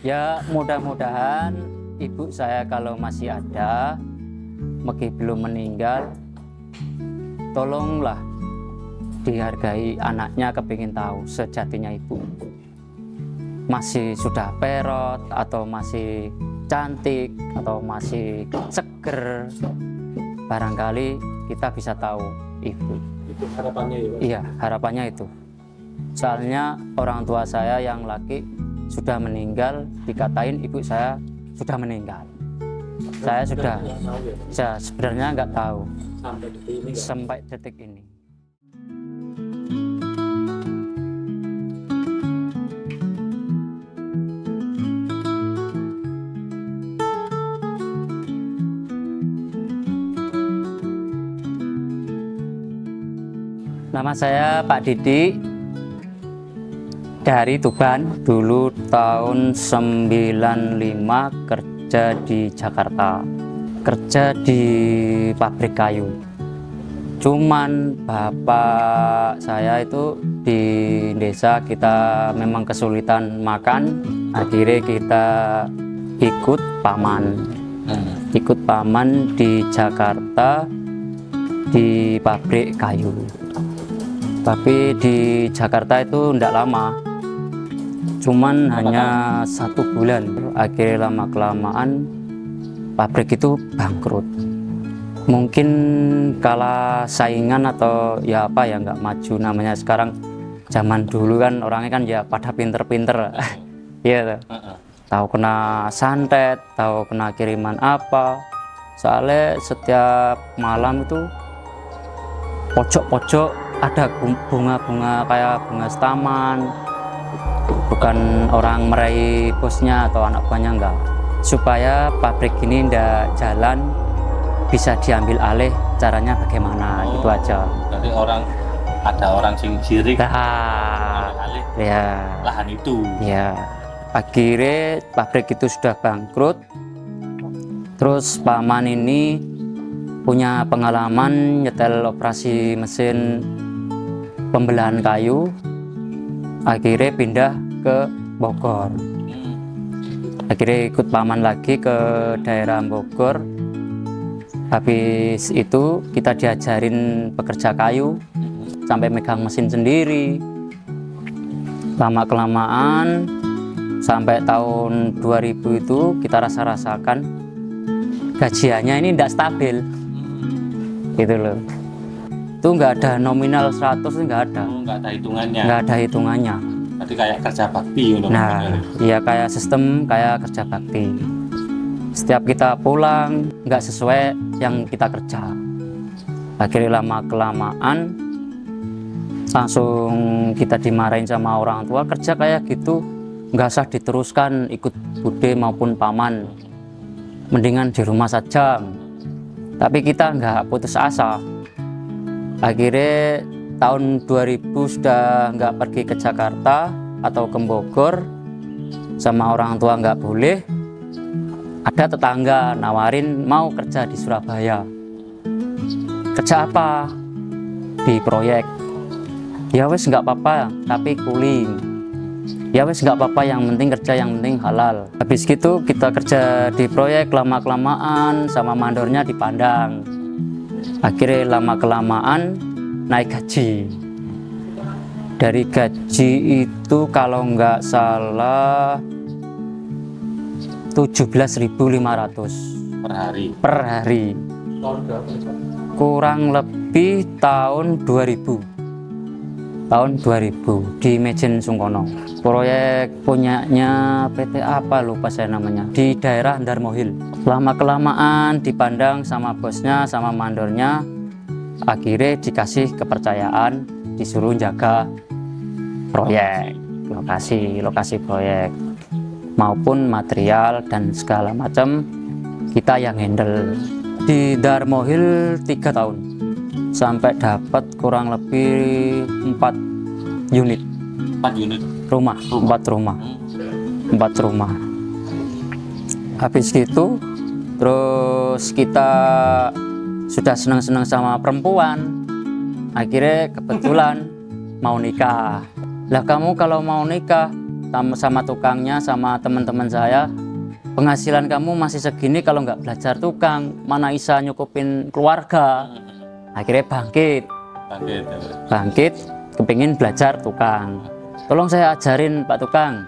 Ya mudah-mudahan ibu saya kalau masih ada, meski belum meninggal, tolonglah dihargai anaknya, kepingin tahu sejatinya ibu. Masih sudah perot atau masih cantik atau masih seger, barangkali kita bisa tahu ibu. Itu harapannya ya Pak? Iya, harapannya itu. Soalnya orang tua saya yang laki sudah meninggal, dikatain ibu saya sudah meninggal. Saya sudah, nggak tahu ya, Pak? saya sebenarnya nggak tahu Sampai detik ini nggak? sampai detik ini. Nama saya Pak Didi dari Tuban. Dulu tahun 95 kerja di Jakarta, kerja di pabrik kayu. Cuman bapak saya itu di desa kita memang kesulitan makan, akhirnya kita ikut paman di Jakarta di pabrik kayu. Tapi di Jakarta itu tidak lama, cuman hanya 1 bulan. Akhirnya lama-kelamaan pabrik itu bangkrut. Mungkin kalah saingan atau ya apa ya, nggak maju namanya. Sekarang zaman dulu kan orangnya kan ya pada pinter-pinter. Iya, tahu kena santet, tahu kena kiriman apa. Soalnya setiap malam itu pojok-pojok ada bunga-bunga kayak bunga staman. Bukan orang meraih bosnya atau anak buahnya, enggak. Supaya pabrik ini ndak jalan, bisa diambil alih, caranya bagaimana, gitu aja. Berarti ada orang sing sirik Nah, alih ya, lahan itu. ya. Akhirnya pabrik itu sudah bangkrut. Terus paman ini punya pengalaman nyetel operasi mesin pembelahan kayu, akhirnya pindah ke Bogor. Akhirnya ikut paman lagi ke daerah Bogor. Habis itu kita diajarin bekerja kayu sampai megang mesin sendiri. Lama-kelamaan sampai tahun 2000 itu kita rasakan gajiannya ini tidak stabil, gitu loh. Itu nggak ada nominal 100, nggak ada. Nggak ada hitungannya. Nggak ada hitungannya. Berarti kayak kerja bakti untuk Nah, iya kayak sistem kayak kerja bakti. Setiap kita pulang nggak sesuai yang kita kerja. Akhirnya lama-kelamaan langsung kita dimarahin sama orang tua, kerja kayak gitu nggak usah diteruskan ikut bude maupun paman, mendingan di rumah saja. Tapi kita nggak putus asa. Akhirnya tahun 2000 sudah nggak pergi ke Jakarta atau ke Bogor, sama orang tua nggak boleh. Ada tetangga nawarin mau kerja di Surabaya. Kerja apa? Di proyek. Ya wes nggak apa-apa, tapi kuli. Ya wes nggak apa-apa, yang penting kerja, yang penting halal. Habis gitu kita kerja di proyek, lama-kelamaan sama mandornya dipandang. Akhirnya lama-kelamaan naik gaji. Dari gaji itu kalau nggak salah 17.500 per hari. per hari. Tahun berapa Pak? Kurang lebih tahun 2000 di Mejen Sungkono. Proyek punyanya PT apa lupa saya namanya, di daerah Darmohil. Lama-kelamaan dipandang sama bosnya sama mandornya, akhirnya dikasih kepercayaan, disuruh jaga proyek, lokasi proyek maupun material dan segala macam kita yang handle. Di Darmohil 3 tahun sampai dapat kurang lebih 4 unit 4 unit rumah. 4 rumah. Habis gitu terus kita sudah senang-senang sama perempuan, akhirnya kebetulan mau nikah. Lah kamu kalau mau nikah sama tukangnya, sama teman-teman saya, penghasilan kamu masih segini, kalau nggak belajar tukang mana bisa nyukupin keluarga. Akhirnya bangkit kepingin belajar tukang. Tolong saya ajarin Pak Tukang.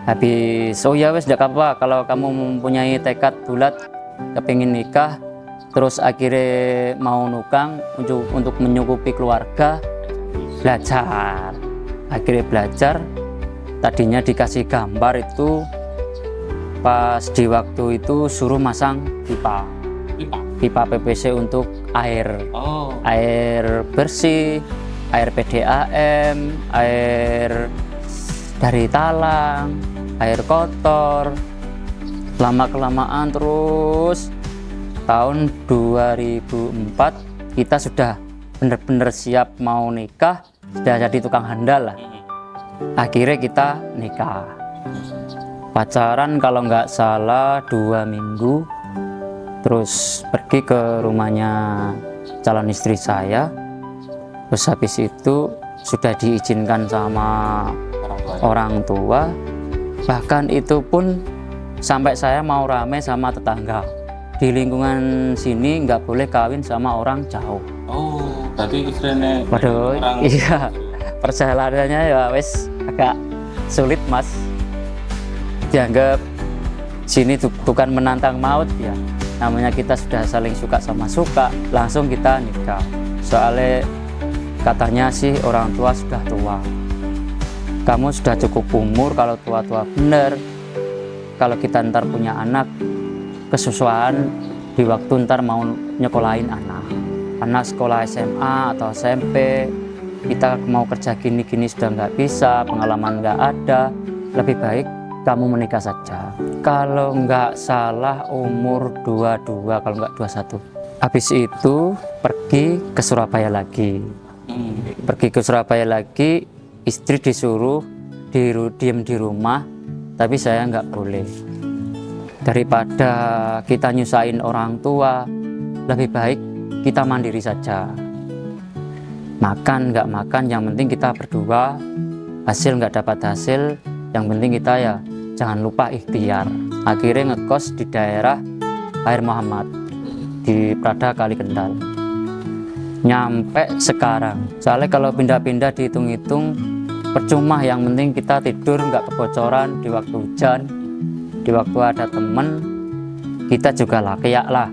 Habis, oh ya wes tidak apa, kalau kamu mempunyai tekad bulat kepingin nikah, terus akhirnya mau nukang untuk menyukupi keluarga, belajar. Akhirnya belajar, tadinya dikasih gambar itu pas di waktu itu suruh masang pipa PVC untuk air bersih, air PDAM, air dari talang, air kotor. Lama-kelamaan terus tahun 2004 kita sudah benar-benar siap mau nikah, sudah jadi tukang handal lah. Akhirnya kita nikah. Pacaran kalau nggak salah 2 minggu, terus pergi ke rumahnya calon istri saya. Terus habis itu sudah diizinkan sama orang tua. Bahkan itu pun sampai saya mau rame sama tetangga. Di lingkungan sini nggak boleh kawin sama orang jauh. Oh, berarti istrinya Waduh, orang iya. Perjalanannya ya wes agak sulit mas. Dianggap sini bukan menantang maut ya. Namanya kita sudah saling suka sama suka, langsung kita nikah. Soalnya katanya sih orang tua sudah tua. Kamu sudah cukup umur, kalau tua-tua bener. Kalau kita ntar punya anak, kesusahan di waktu ntar mau nyekolahin anak sekolah SMA atau SMP, kita mau kerja gini-gini sudah nggak bisa, pengalaman nggak ada, lebih baik kamu menikah saja. Kalau nggak salah umur 22, kalau nggak 21. Habis itu pergi ke Surabaya lagi. Istri disuruh diem di rumah, tapi saya nggak boleh. Daripada kita nyusahin orang tua, lebih baik kita mandiri saja. Makan nggak makan, yang penting kita berdua. Hasil nggak dapat hasil, yang penting kita ya jangan lupa ikhtiar. Akhirnya ngekos di daerah Air Muhammad di Prada Kali Kendal. Nyampe sekarang, soalnya kalau pindah-pindah dihitung-hitung percuma, yang penting kita tidur nggak kebocoran di waktu hujan, di waktu ada temen kita juga layak lah,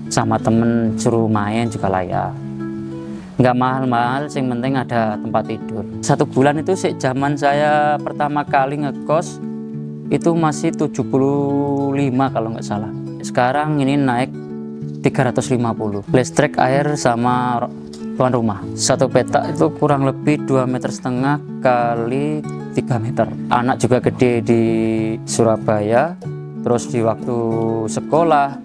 sama temen suruh main juga layak, nggak mahal-mahal, yang penting ada tempat tidur. 1 bulan itu sih zaman saya pertama kali ngekos itu masih 75 kalau nggak salah. Sekarang ini naik 350. Listrik, air, sama tuan rumah. 1 petak itu kurang lebih 2,5 meter kali 3 meter. Anak juga gede di Surabaya. Terus di waktu sekolah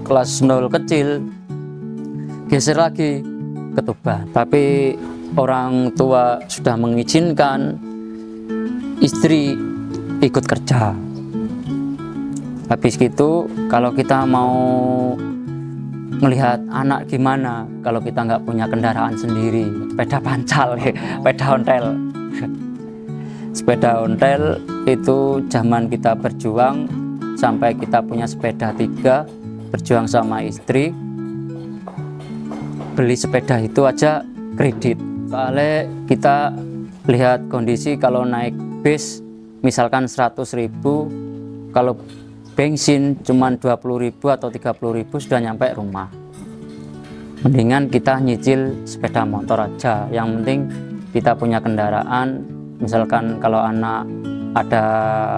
kelas 0 kecil geser lagi ke Tuban. Tapi orang tua sudah mengizinkan istri ikut kerja. Habis gitu kalau kita mau melihat anak gimana kalau kita nggak punya kendaraan sendiri, sepeda pancal, sepeda ontel. Sepeda ontel itu zaman kita berjuang sampai kita punya sepeda 3, berjuang sama istri, beli sepeda itu aja kredit. Soalnya kita lihat kondisi kalau naik bis misalkan 100.000, kalau bensin cuman 20.000 atau 30.000 sudah nyampe rumah. Mendingan kita nyicil sepeda motor aja, yang penting kita punya kendaraan. Misalkan kalau anak ada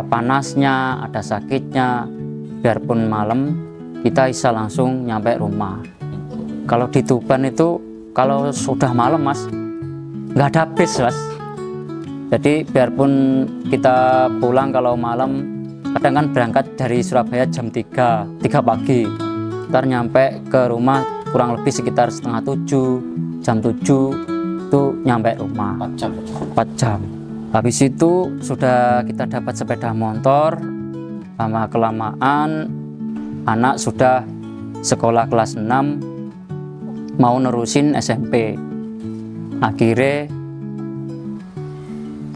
panasnya, ada sakitnya, biarpun malam kita bisa langsung nyampe rumah. Kalau di Tuban itu kalau sudah malam mas, nggak ada bis mas. Jadi biarpun kita pulang kalau malam, kadang kan berangkat dari Surabaya jam 3 pagi, ntar nyampe ke rumah kurang lebih sekitar setengah 7, jam 7 itu nyampe rumah 4 jam. Habis itu sudah kita dapat sepeda motor, lama kelamaan anak sudah sekolah kelas 6 mau nerusin SMP. Akhirnya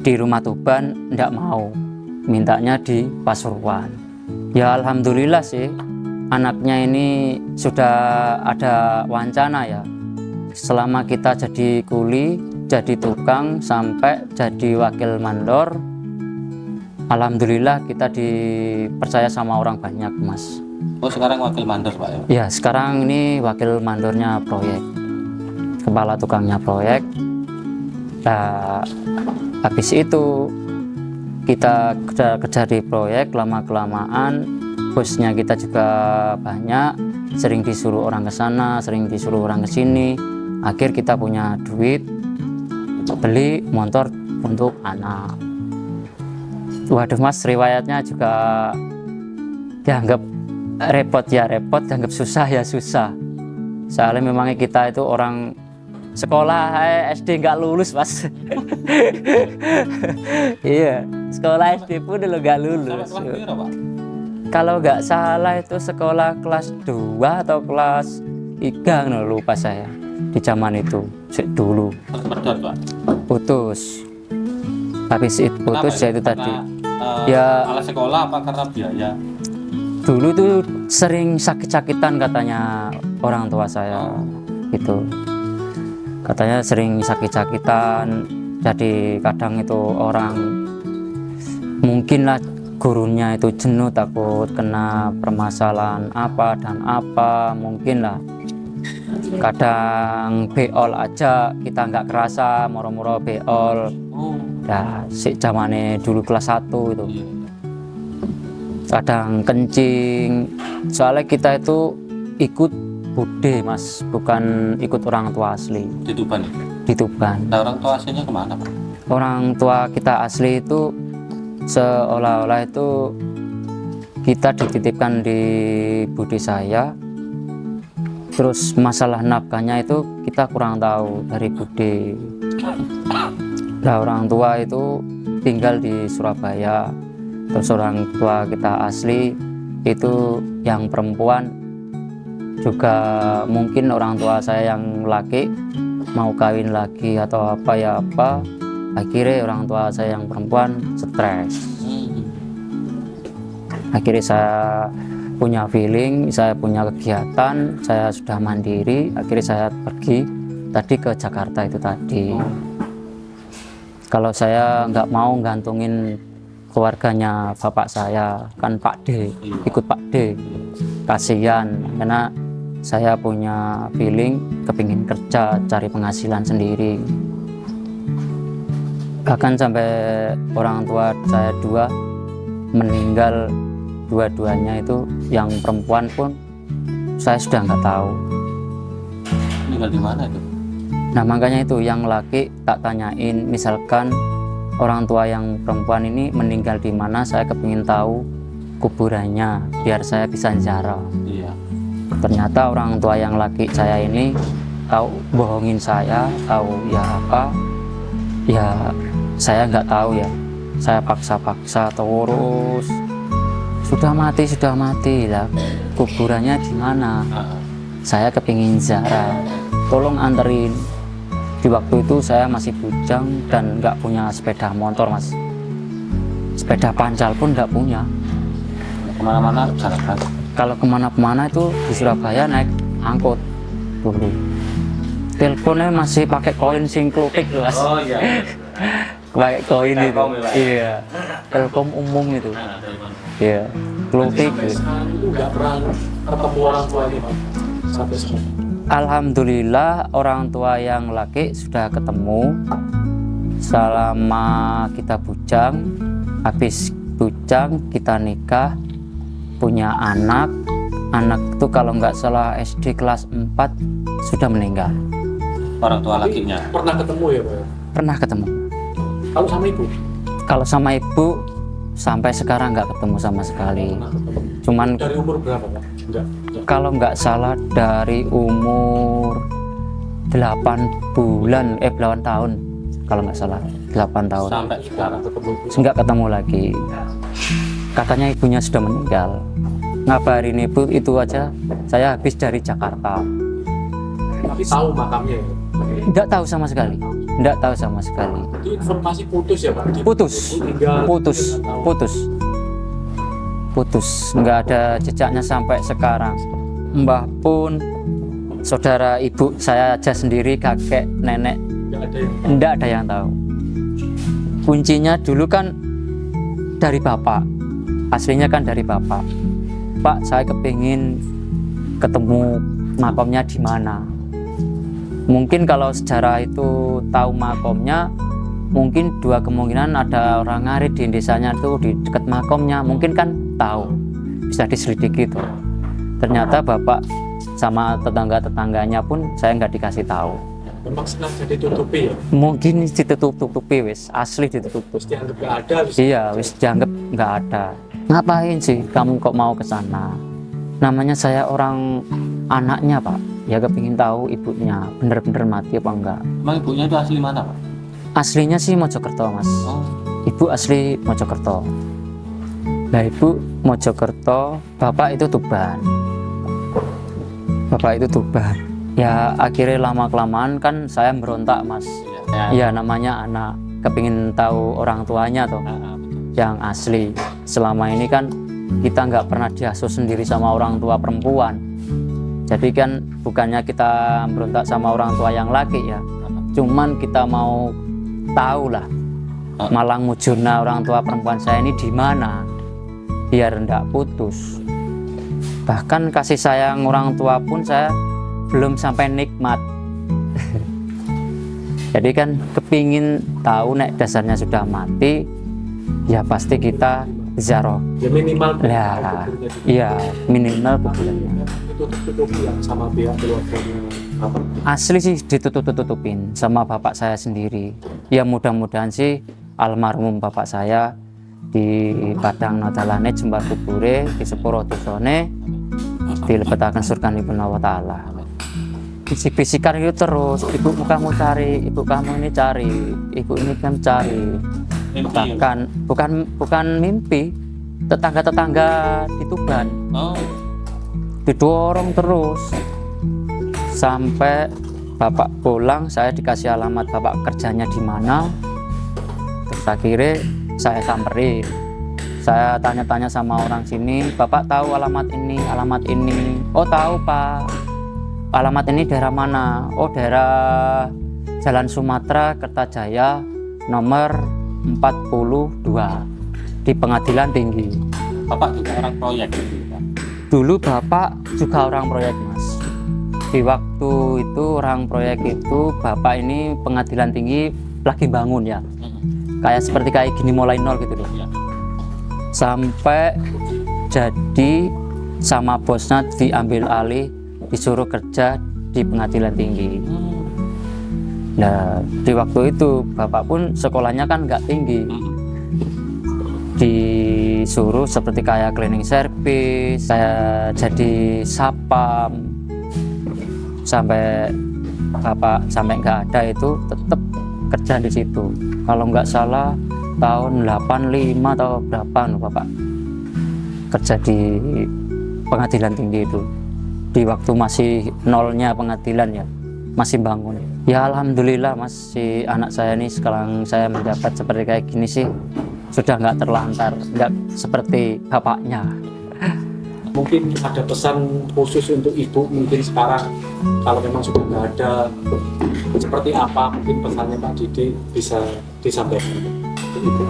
di Rumah Tuban ndak mau, mintanya di Pasuruan. Ya alhamdulillah sih, anaknya ini sudah ada wacana ya. Selama kita jadi kuli, jadi tukang, sampai jadi wakil mandor, alhamdulillah kita dipercaya sama orang banyak, Mas. Oh, sekarang wakil mandor, Pak ya? Ya, sekarang ini wakil mandornya proyek, kepala tukangnya proyek. Nah, habis itu kita kerja di proyek, lama-kelamaan bosnya kita juga banyak, sering disuruh orang ke sana, sering disuruh orang ke sini. Akhir kita punya duit, beli motor untuk anak. Waduh Mas, riwayatnya juga dianggap repot ya repot, dianggap susah ya susah. Soalnya memangnya kita itu orang sekolah SD nggak lulus, Mas. Iya, sekolah SD pun dulu nggak lulus. Sampai kelas berapa, Pak? Kalau nggak salah itu sekolah kelas 2 atau kelas 3, lupa saya. Di zaman itu dulu Pedot, Pak. putus. Habis itu putus ya itu tadi. Ya Malah sekolah apa karena biaya? dulu tuh sering sakit-sakitan katanya orang tua saya gitu. Katanya sering sakit-sakitan, jadi kadang itu orang mungkin lah gurunya itu jenuh, takut kena permasalahan apa dan apa, mungkin lah. Kadang beol aja kita nggak kerasa, moro-moro beol. Oh, Ya si zamannya dulu kelas 1 itu. iya. Kadang kencing, soalnya kita itu ikut bude Mas, bukan ikut orang tua asli Di Tuban itu. di Tuban. Nah, orang tua aslinya kemana, Pak? Orang tua kita asli itu seolah-olah itu kita dititipkan di bude saya, terus masalah nafkahnya itu kita kurang tahu dari bude. Nah, orang tua itu tinggal di Surabaya, terus orang tua kita asli itu yang perempuan juga, mungkin orang tua saya yang laki mau kawin lagi atau apa ya apa, akhirnya orang tua saya yang perempuan stres. Akhirnya saya punya feeling, saya punya kegiatan, saya sudah mandiri, akhirnya saya pergi tadi ke Jakarta itu tadi. Kalau saya nggak mau gantungin keluarganya bapak saya, kan Pak D, ikut Pak D, kasihan, karena saya punya feeling kepingin kerja, cari penghasilan sendiri. Bahkan sampai orang tua saya 2 meninggal, dua-duanya itu, yang perempuan pun saya sudah nggak tahu. Tinggal di mana itu? Nah makanya itu yang laki tak tanyain, misalkan orang tua yang perempuan ini meninggal di mana, saya kepingin tahu kuburannya biar saya bisa ziarah. Iya. Ternyata orang tua yang laki saya ini tahu bohongin saya, tahu ya apa, ya saya nggak tahu ya. Saya paksa-paksa terus, sudah mati lah, kuburannya di mana? Saya kepingin ziarah, tolong anterin. Di waktu itu saya masih bujang dan nggak punya sepeda motor Mas, sepeda pancal pun nggak punya. Kemana-mana jalan kaki. Kalau kemana-mana itu di Surabaya naik angkot dulu. Teleponnya masih pakai koin sing klutik Mas. Oh iya. Pakai koin itu. Telkom ya, Pak? Iya. Telkom umum itu. Iya. Klutik. Sampai sekarang itu nggak pernah ketemu orang tua ini, Pak. Sampai sekarang. Alhamdulillah orang tua yang laki sudah ketemu selama kita bujang. Habis bujang kita nikah, punya anak. Anak itu kalau nggak salah SD kelas 4 sudah meninggal. Orang tua lakinya. Pernah ketemu ya, Pak? Pernah ketemu. Kalau sama ibu? Kalau sama ibu sampai sekarang nggak ketemu sama sekali. Pernah ketemu. Cuman Dari umur berapa, Pak? Enggak. kalau nggak salah dari umur 8 bulan, 8 tahun. Kalau nggak salah 8 tahun. Sampai sekarang. Ketemu ibu. Nggak ketemu lagi. Katanya ibunya sudah meninggal. Ngabarin ibu itu aja, saya habis dari Jakarta. Tapi tahu makamnya ya? Nggak tahu sama sekali. enggak tahu sama sekali. Itu informasi putus ya Pak? Putus, Meninggal, putus, nggak tahu. putus, nggak ada jejaknya sampai sekarang. Mbah pun, saudara ibu saya aja sendiri, kakek, nenek, Nggak ada yang tahu. enggak ada yang tahu. Kuncinya dulu kan dari bapak, aslinya kan dari bapak. Pak, saya kepingin ketemu makomnya di mana. Mungkin kalau sejarah itu tahu makomnya, mungkin dua kemungkinan, ada orang ngarit di desanya itu di dekat makomnya, mungkin kan tahu, bisa diselidiki itu. Ternyata bapak sama tetangga-tetangganya pun saya nggak dikasih tahu. Memang sengaja ditutupi ya? Mungkin ditutup-tutupi wis, asli ditutup. Terus dianggap nggak ada. Iya, wis dianggap nggak ada. Ngapain sih kamu kok mau ke sana? Namanya saya orang anaknya Pak, ya kepingin tahu ibunya bener-bener mati apa enggak. Emang ibunya itu asli mana, Pak? Aslinya sih Mojokerto Mas. Oh, Ibu asli Mojokerto. Nah ibu Mojokerto, bapak itu Tuban. Bapak itu Tuban. Ya akhirnya lama-kelamaan kan saya berontak Mas. iya. Ya namanya anak, kepingin tahu orang tuanya tuh. Betul. Yang asli. Selama ini kan kita nggak pernah diasuh sendiri sama orang tua perempuan. Jadi kan bukannya kita berontak sama orang tua yang laki ya, cuman kita mau tahu lah malang mujurna orang tua perempuan saya ini di mana, biar ndak putus. Bahkan kasih sayang orang tua pun saya belum sampai nikmat. Jadi kan kepingin tahu nek dasarnya sudah mati, ya pasti kita ziarah. Ya minimal. Ya, iya minimal kuburannya. Ditutup-tutupi ya sama pihak keluarganya apa? Asli sih ditutup-tutupin sama bapak saya sendiri. Ya mudah-mudahan sih almarhum bapak saya di Padang Nadalane jembar kubure di sepuro dosane dilebetaken surga ibn Allah Ta'ala. Bisik-bisikan itu terus, ibu kamu cari, ibu kamu ini cari, ibu ini kan cari. Mimpi. Bukan mimpi, tetangga-tetangga di Tuban Oh, didorong terus sampai bapak pulang. Saya dikasih alamat bapak kerjanya di mana, terus akhirnya saya samperin, saya tanya-tanya sama orang sini, bapak tahu alamat ini, oh tahu pak, alamat ini daerah mana, oh daerah Jalan Sumatera Kertajaya nomor 42 di Pengadilan Tinggi. Bapak juga orang proyek gitu, Pak. Dulu bapak juga orang proyek Mas. Di waktu itu orang proyek itu bapak ini Pengadilan Tinggi lagi bangun ya. Seperti kayak gini mulai nol gitu loh. Iya. Sampai jadi sama bosnya diambil alih, disuruh kerja di Pengadilan Tinggi. Nah di waktu itu bapak pun sekolahnya kan nggak tinggi, disuruh seperti kayak cleaning service, saya jadi sapam, sampai bapak sampai nggak ada itu tetap kerja di situ. Kalau nggak salah tahun 85 atau berapa bapak kerja di Pengadilan Tinggi itu, di waktu masih nolnya pengadilan ya, masih bangun. Ya alhamdulillah Mas, si anak saya ini sekarang saya mendapat seperti kayak gini sih sudah nggak terlantar, nggak seperti bapaknya. Mungkin ada pesan khusus untuk ibu mungkin sekarang, kalau memang sudah nggak ada, seperti apa mungkin pesannya Pak Didi bisa disampaikan untuk ibu.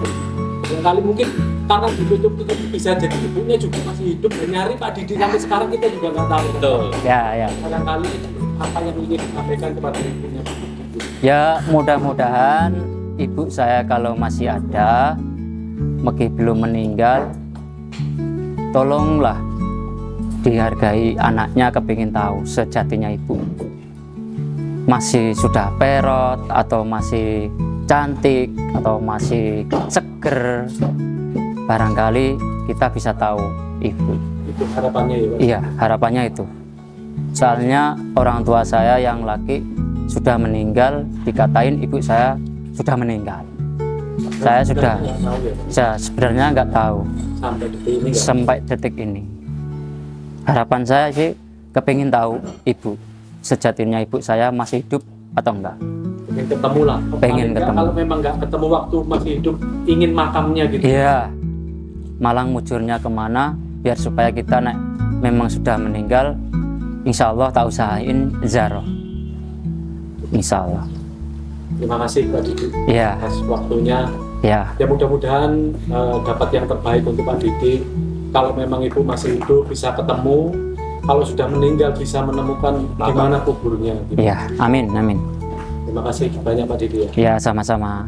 Kali mungkin karena ditutup bisa jadi ibunya juga masih hidup dan nyari Pak Didi sampai sekarang kita juga nggak tahu. Betul. Ya. Kadang-kali apa yang ingin disampaikan kepada ibunya Pak Didi? Ya mudah-mudahan ibu saya kalau masih ada, meski belum meninggal, tolonglah dihargai anaknya, kepingin tahu sejatinya ibu. Masih sudah perot atau masih cantik atau masih seger, barangkali kita bisa tahu ibu. Itu harapannya ya Pak? Iya, harapannya itu. Soalnya orang tua saya yang laki sudah meninggal, dikatain ibu saya sudah meninggal. Saya sudah, nggak tahu ya Pak? saya sebenarnya nggak tahu Sampai detik ini nggak? sampai detik ini. Harapan saya sih kepingin tahu ibu, sejatinya ibu saya masih hidup atau enggak. Pengen ketemu lah. Pengen Paling nggak, ketemu. Kalau memang nggak ketemu waktu masih hidup, ingin makamnya gitu. Iya, Malang mujurnya kemana biar supaya kita memang sudah meninggal, insya Allah tak usahain ziarah, insya Allah. Terima kasih Pak Didi Iya, atas waktunya. ya, Ya mudah-mudahan dapat yang terbaik untuk Pak Didi. Kalau memang Ibu masih hidup bisa ketemu, kalau sudah meninggal bisa menemukan di mana kuburnya. Gitu. ya, amin, amin. Terima kasih banyak Pak Didi ya. Ya, sama-sama.